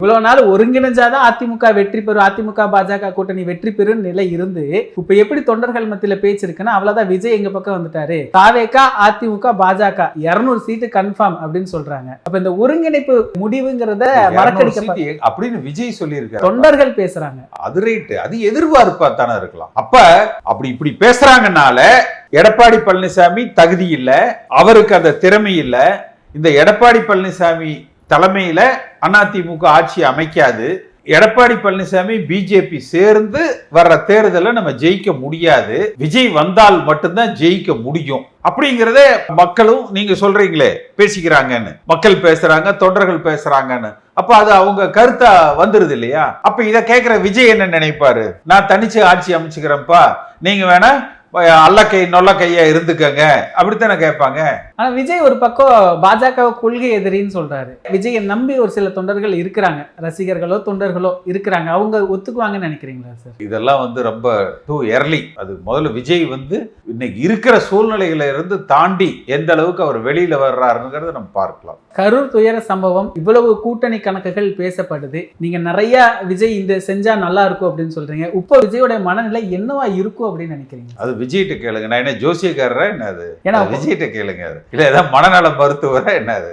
இவ்வளவு நாள் ஒருங்கிணைஞ்சாதான் அதிமுக வெற்றி பெறும், அதிமுக பாஜக கூட்டணி வெற்றி பெறும் நிலை இருந்து இப்ப எப்படி தொண்டர்கள் மத்தியில பேச்சு இருக்குன்னா அவ்வளவுதான், விஜய் எங்க பக்கம் வந்துட்டாரு, தாவேகா அதிமுக பாஜக 200 சீட்டு கன்ஃபார்ம் அப்படின்னு சொல்றாங்க. அப்ப இந்த ஒருங்கிணைப்பு முடிவுங்கிறத மறக்கடிக்க அப்படின்னு விஜய் சொல்லியிருக்காரு, தொண்டர்கள் பேசுறாங்க. அது ரைட், அது எதிர்பார்ப்பா தானே இருக்கலாம். அப்ப அப்படி இப்படி பேசுறாங்கனால எடப்பாடி பழனிசாமி தகுதி இல்ல, அவருக்கு அந்த திறமை இல்ல, இந்த எடப்பாடி பழனிசாமி தலைமையில அதிமுக ஆட்சி அமைக்காது, எடப்பாடி பழனிசாமி பிஜேபி சேர்ந்து வர்ற தேர்தலை நம்ம ஜெயிக்க முடியாது, விஜய் வந்தால் மட்டும்தான் ஜெயிக்க முடியும் அப்படிங்கறத மக்களும் நீங்க சொல்றீங்களே பேசிக்கிறாங்கன்னு, மக்கள் பேசுறாங்க, தொண்டர்கள் பேசுறாங்கன்னு, அப்ப அது அவங்க கருத்தா வந்துருது இல்லையா? அப்ப இத கேட்கிற விஜய் என்ன நினைப்பாரு, நான் தனிச்சு ஆட்சி அமைச்சுக்கிறேன்ப்பா, நீங்க வேணா அல்ல கை நொல்ல கையா இருந்துக்கங்க அப்படித்தானே கேட்பாங்க. ஆனா விஜய் ஒரு பக்கம் பாஜக கொள்கை எதிரின்னு சொல்றாரு. விஜயை நம்பி ஒரு சில தொண்டர்கள் இருக்கிறாங்க, ரசிகர்களோ தொண்டர்களோ இருக்கிறாங்க, அவங்க ஒத்துக்குவாங்கன்னு நினைக்கிறீங்களா சார்? இதெல்லாம் ரொம்ப டூ எர்லி. அது முதல்ல விஜய் இன்னைக்கு இருக்கிற சூழ்நிலைகளை இருந்து தாண்டி எந்த அளவுக்கு அவர் வெளியில வர்றாருங்கிறத நம்ம பார்க்கலாம். கரூர் துயர சம்பவம், இவ்வளவு கூட்டணி கணக்குகள் பேசப்படுது, நீங்க நிறைய விஜய் இந்த செஞ்சா நல்லா இருக்கும் அப்படின்னு சொல்றீங்க. இப்போ விஜயோட மனநிலை என்னவா இருக்கும் அப்படின்னு நினைக்கிறீங்க? அது விஜய்கிட்ட கேளுங்க, நான் என்ன ஜோசியக்காரரா என்ன, அது விஜய்கிட்ட கேளுங்க. இல்ல ஏதாவது மனநல மருத்துவரா என்ன அது?